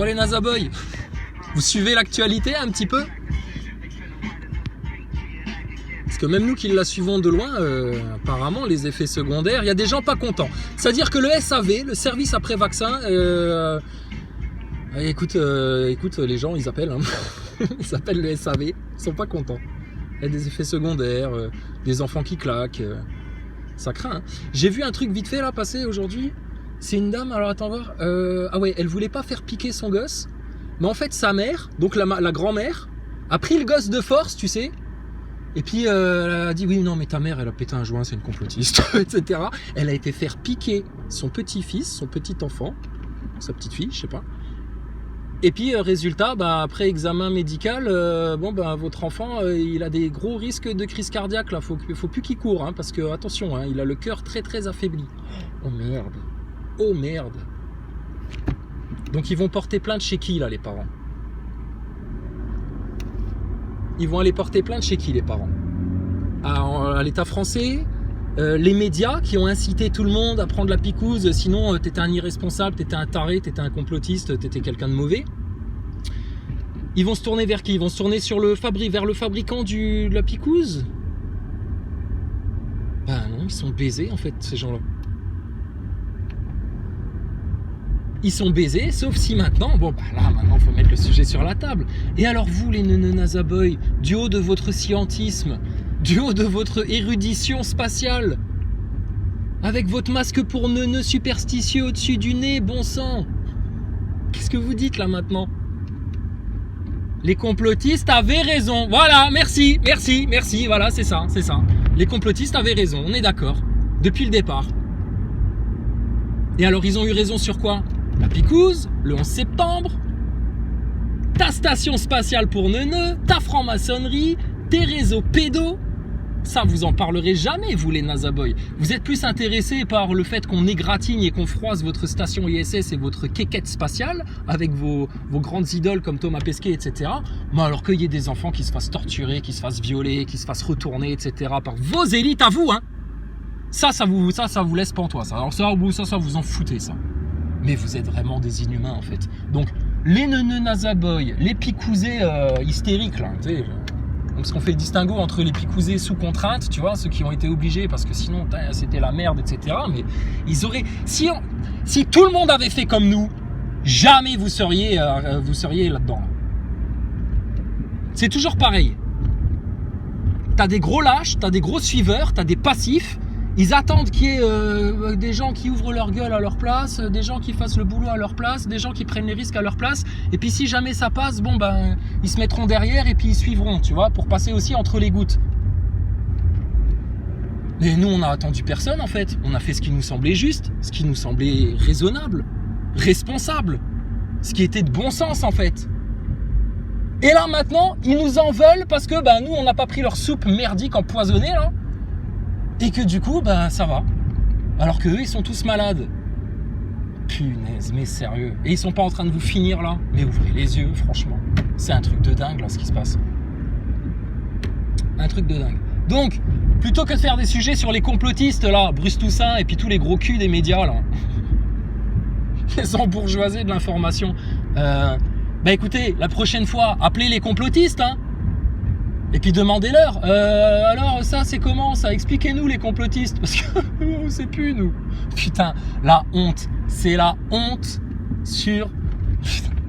Bon les Nazaboys, vous suivez l'actualité un petit peu? Parce que même nous qui la suivons de loin, apparemment les effets secondaires, il y a des gens pas contents. C'est-à-dire que le SAV, le service après vaccin, écoute, les gens ils appellent, hein. Ils appellent le SAV, ils sont pas contents. Il y a des effets secondaires, des enfants qui claquent, ça craint. Hein. J'ai vu un truc vite fait là passer aujourd'hui. C'est une dame, alors attends voir. Ah ouais, elle voulait pas faire piquer son gosse, mais en fait sa mère, donc la grand-mère, a pris le gosse de force, tu sais. Et puis elle a dit oui non mais ta mère elle a pété un joint, c'est une complotiste, etc. Elle a été faire piquer son petit-fils, son petit enfant, sa petite fille, je sais pas. Et puis résultat, bah, après examen médical, votre enfant il a des gros risques de crise cardiaque là, faut plus qu'il court, hein, parce que attention, hein, il a le cœur très très affaibli. Oh merde, oh merde. Donc ils vont porter plainte chez qui là les parents? Ils vont aller porter plainte chez qui les parents? À l'État français, les médias qui ont incité tout le monde à prendre la picouse, sinon t'étais un irresponsable, t'étais un taré, t'étais un complotiste, t'étais quelqu'un de mauvais. Ils vont se tourner vers qui? Ils vont se tourner vers le fabricant de la picouse? Ben non, ils sont baisés en fait ces gens-là. Ils sont baisés, sauf si maintenant, maintenant il faut mettre le sujet sur la table. Et alors vous les Nazaboys, du haut de votre scientisme, du haut de votre érudition spatiale, avec votre masque pour neuneux superstitieux au-dessus du nez, bon sang, qu'est-ce que vous dites là maintenant? Les complotistes avaient raison, voilà, merci, voilà, c'est ça. Les complotistes avaient raison, on est d'accord, depuis le départ. Et alors ils ont eu raison sur quoi? La picouse, le 11 septembre, ta station spatiale pour neuneux, ta franc-maçonnerie, tes réseaux pédos. Ça, vous en parlerez jamais, vous les Nazaboys. Vous êtes plus intéressés par le fait qu'on égratigne et qu'on froisse votre station ISS et votre quéquette spatiale avec vos grandes idoles comme Thomas Pesquet, etc. Mais alors qu'il y ait des enfants qui se fassent torturer, qui se fassent violer, qui se fassent retourner, etc. par vos élites à vous, hein. Ça vous laisse pantois, ça. Alors ça vous en foutez, ça. Mais vous êtes vraiment des inhumains en fait. Donc les neuneux Nazaboys, les picousés hystériques là, tu sais, parce qu'on fait le distinguo entre les picousés sous contrainte, tu vois, ceux qui ont été obligés parce que sinon c'était la merde, etc. Mais ils auraient, si tout le monde avait fait comme nous, jamais vous seriez là-dedans. C'est toujours pareil. T'as des gros lâches, t'as des gros suiveurs, t'as des passifs. Ils attendent qu'il y ait des gens qui ouvrent leur gueule à leur place, des gens qui fassent le boulot à leur place, des gens qui prennent les risques à leur place. Et puis si jamais ça passe, ils se mettront derrière et puis ils suivront, tu vois, pour passer aussi entre les gouttes. Mais nous, on n'a attendu personne en fait. On a fait ce qui nous semblait juste, ce qui nous semblait raisonnable, responsable, ce qui était de bon sens en fait. Et là maintenant, ils nous en veulent parce que nous, on n'a pas pris leur soupe merdique empoisonnée là. Et que du coup, ça va. Alors qu'eux, ils sont tous malades. Punaise, mais sérieux. Et ils sont pas en train de vous finir là. Mais ouvrez les yeux, franchement. C'est un truc de dingue là, ce qui se passe. Un truc de dingue. Donc, plutôt que de faire des sujets sur les complotistes là, Bruce Toussaint et puis tous les gros culs des médias là, les embourgeoisés de l'information, écoutez, la prochaine fois, appelez les complotistes, hein. Et puis demandez-leur, alors ça c'est comment ça? Expliquez-nous les complotistes, parce que on sait plus nous. Putain, la honte, c'est la honte sur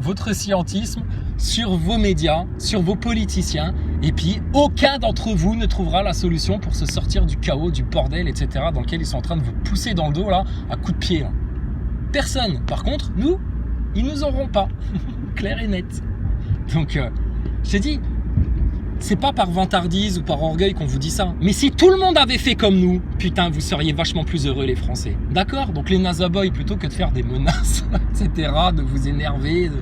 votre scientisme, sur vos médias, sur vos politiciens, et puis aucun d'entre vous ne trouvera la solution pour se sortir du chaos, du bordel, etc. dans lequel ils sont en train de vous pousser dans le dos là, à coups de pied. Là. Personne. Par contre, nous, ils nous auront pas. Clair et net. Donc, je t'ai dit, c'est pas par vantardise ou par orgueil qu'on vous dit ça. Mais si tout le monde avait fait comme nous, putain, vous seriez vachement plus heureux les Français. D'accord? Donc les Nazaboys, plutôt que de faire des menaces, etc., de vous énerver,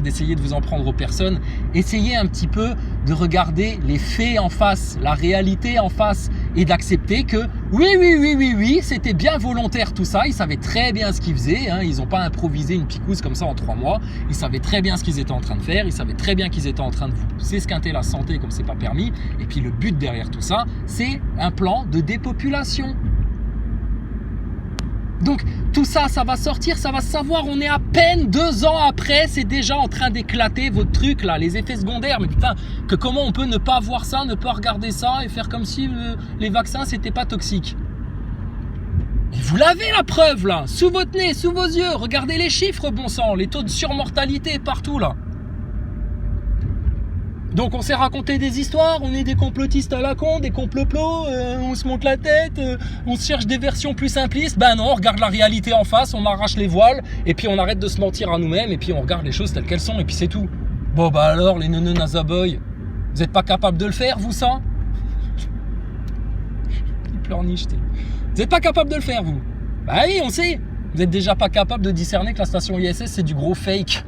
d'essayer de vous en prendre aux personnes, essayez un petit peu de regarder les faits en face, la réalité en face, et d'accepter que oui, c'était bien volontaire tout ça, ils savaient très bien ce qu'ils faisaient, hein, ils n'ont pas improvisé une picouse comme ça en 3 mois, ils savaient très bien ce qu'ils étaient en train de faire, ils savaient très bien qu'ils étaient en train de vous s'esquinter la santé comme c'est pas permis, et puis le but derrière tout ça, c'est un plan de dépopulation. Donc tout ça, ça va sortir, ça va se savoir. On est à peine 2 ans après, c'est déjà en train d'éclater votre truc là, les effets secondaires. Mais putain, comment on peut ne pas voir ça, ne pas regarder ça et faire comme si les vaccins c'était pas toxique. Et vous l'avez la preuve là, sous votre nez, sous vos yeux. Regardez les chiffres, bon sang, les taux de surmortalité partout là. Donc on s'est raconté des histoires, on est des complotistes à la con, des complots, on se monte la tête, on se cherche des versions plus simplistes. Ben non, on regarde la réalité en face, on arrache les voiles, et puis on arrête de se mentir à nous-mêmes, et puis on regarde les choses telles qu'elles sont, et puis c'est tout. Bon bah alors, les neuneux nazaboy, vous êtes pas capable de le faire, vous ça? Il pleurniche, vous êtes pas capable de le faire, vous? Bah oui, on sait. Vous êtes déjà pas capable de discerner que la station ISS c'est du gros fake.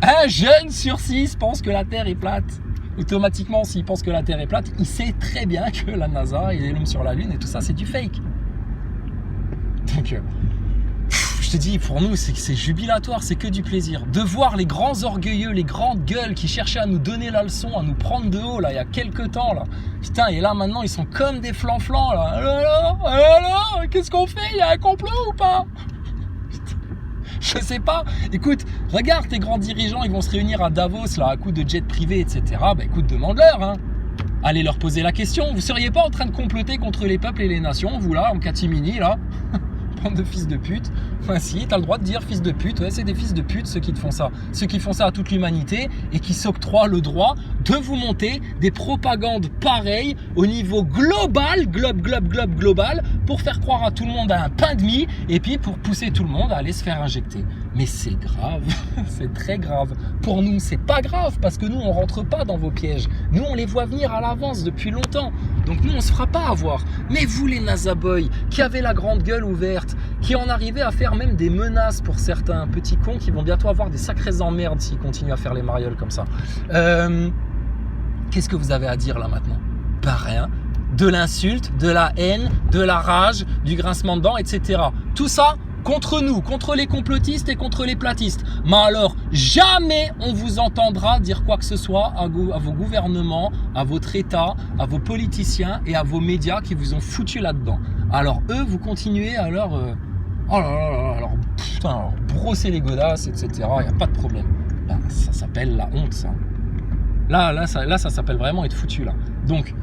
Un jeune sur 6 pense que la Terre est plate. Automatiquement, s'il pense que la Terre est plate, il sait très bien que la NASA et l'homme sur la Lune et tout ça, c'est du fake. Donc, je te dis, pour nous, c'est jubilatoire, c'est que du plaisir. De voir les grands orgueilleux, les grandes gueules qui cherchaient à nous donner la leçon, à nous prendre de haut, là, il y a quelques temps, là. Putain, et là, maintenant, ils sont comme des flanflans, là. Alors, qu'est-ce qu'on fait? Il y a un complot ou pas? Je sais pas. Écoute, regarde tes grands dirigeants, ils vont se réunir à Davos, là, à coup de jet privé, etc. Bah écoute, demande-leur, hein. Allez leur poser la question. Vous seriez pas en train de comploter contre les peuples et les nations, vous là, en catimini, là? Bande de fils de pute. Enfin si, t'as le droit de dire fils de pute. Ouais, c'est des fils de pute ceux qui te font ça. Ceux qui font ça à toute l'humanité et qui s'octroient le droit de vous monter des propagandes pareilles au niveau global, global, pour faire croire à tout le monde à un pain de mie et puis pour pousser tout le monde à aller se faire injecter. Mais c'est grave, c'est très grave. Pour nous, c'est pas grave parce que nous, on rentre pas dans vos pièges. Nous, on les voit venir à l'avance depuis longtemps. Donc nous, on se fera pas avoir. Mais vous, les nazaboys, qui avez la grande gueule ouverte, qui en arrivaient à faire même des menaces pour certains petits cons qui vont bientôt avoir des sacrées emmerdes s'ils continuent à faire les marioles comme ça. Qu'est-ce que vous avez à dire là maintenant? Pas rien. De l'insulte, de la haine, de la rage, du grincement de dents, etc. Tout ça contre nous, contre les complotistes et contre les platistes. Mais alors, jamais on vous entendra dire quoi que ce soit à vos gouvernements, à votre État, à vos politiciens et à vos médias qui vous ont foutu là-dedans. Alors eux, vous continuez à leur... oh là là là, alors, putain, alors, brosser les godasses, etc. Il n'y a pas de problème. Ben, ça s'appelle la honte, ça. Là, ça s'appelle vraiment être foutu, là. Donc,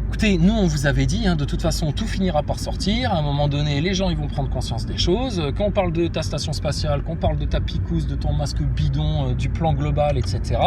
écoutez, nous, on vous avait dit, hein, de toute façon, tout finira par sortir. À un moment donné, les gens, ils vont prendre conscience des choses. Quand on parle de ta station spatiale, quand on parle de ta picouse, de ton masque bidon, du plan global, etc.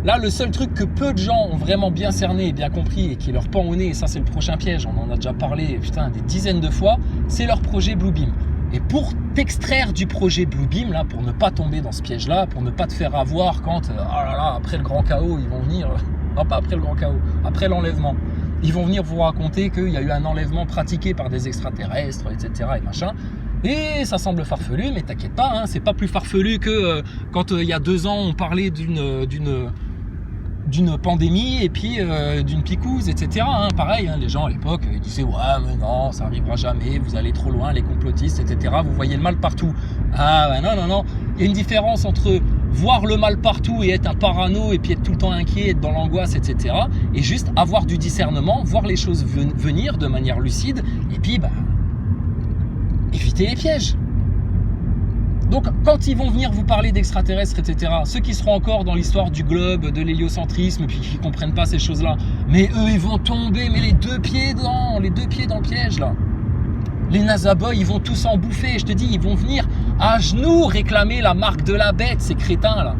Là, le seul truc que peu de gens ont vraiment bien cerné et bien compris et qui leur pend au nez, et ça, c'est le prochain piège, on en a déjà parlé, putain, des dizaines de fois, c'est leur projet Bluebeam. Et pour t'extraire du projet Bluebeam, là, pour ne pas tomber dans ce piège-là, pour ne pas te faire avoir quand, oh là là, après le grand chaos, ils vont venir... Non, pas après le grand chaos, après l'enlèvement. Ils vont venir vous raconter qu'il y a eu un enlèvement pratiqué par des extraterrestres, etc. et machin. Et ça semble farfelu, mais t'inquiète pas, hein, c'est pas plus farfelu que quand il y a 2 ans, on parlait d'une pandémie et puis d'une picouse, etc. Hein, pareil, hein, les gens à l'époque, ils disaient « Ouais, mais non, ça arrivera jamais, vous allez trop loin, les complotistes, etc. Vous voyez le mal partout. » Ah, ouais, non. Il y a une différence entre voir le mal partout et être un parano et puis être tout le temps inquiet, être dans l'angoisse, etc. Et juste avoir du discernement, voir les choses venir de manière lucide et puis bah, éviter les pièges. Donc quand ils vont venir vous parler d'extraterrestres, etc., ceux qui seront encore dans l'histoire du globe, de l'héliocentrisme, puis qui ne comprennent pas ces choses-là, mais eux, ils vont tomber, mais les deux pieds dans le piège, là. Les nazaboys, ils vont tous en bouffer, je te dis, ils vont venir à genoux réclamer la marque de la bête, ces crétins-là.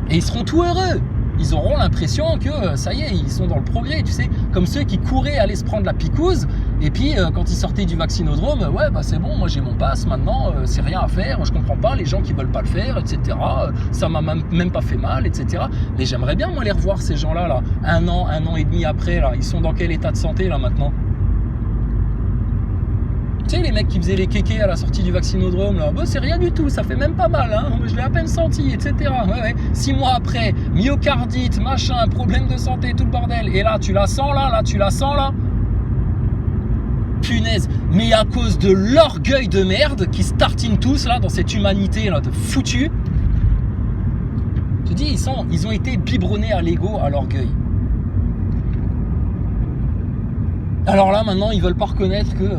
Et ils seront tout heureux. Ils auront l'impression que, ça y est, ils sont dans le progrès, tu sais, comme ceux qui couraient aller se prendre la picouse, et puis quand ils sortaient du vaccinodrome, ouais, bah c'est bon, moi j'ai mon pass, maintenant, c'est rien à faire, je comprends pas, les gens qui veulent pas le faire, etc., ça m'a même pas fait mal, etc. Mais j'aimerais bien, moi, les revoir, ces gens-là, là, un an et demi après, là, ils sont dans quel état de santé, là, maintenant? Tu sais, les mecs qui faisaient les kékés à la sortie du vaccinodrome, là, bah, c'est rien du tout, ça fait même pas mal, hein, je l'ai à peine senti, etc. Ouais. 6 mois après, myocardite, machin, problème de santé, tout le bordel. Et là, tu la sens là, tu la sens là. Punaise, mais à cause de l'orgueil de merde qui se tartinent tous là dans cette humanité là de foutus. Je te dis, ils ont été biberonnés à l'ego, à l'orgueil. Alors là, maintenant, ils veulent pas reconnaître que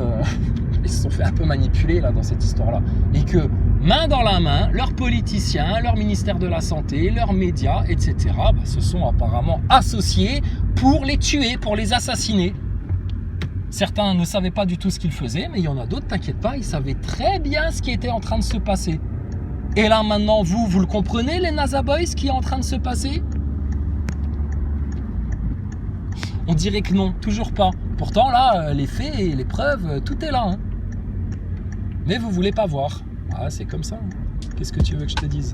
ils se sont fait un peu manipuler là dans cette histoire-là, et que main dans la main, leurs politiciens, leur ministère de la santé, leurs médias, etc., se sont apparemment associés pour les tuer, pour les assassiner. Certains ne savaient pas du tout ce qu'ils faisaient, mais il y en a d'autres, t'inquiète pas, ils savaient très bien ce qui était en train de se passer. Et là maintenant, vous le comprenez, les NASA Boys, ce qui est en train de se passer? On dirait que non, toujours pas. Pourtant là, les faits et les preuves, tout est là. Hein. Mais vous voulez pas voir. Ah, c'est comme ça. Hein. Qu'est-ce que tu veux que je te dise?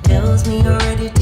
Tells me you're ready to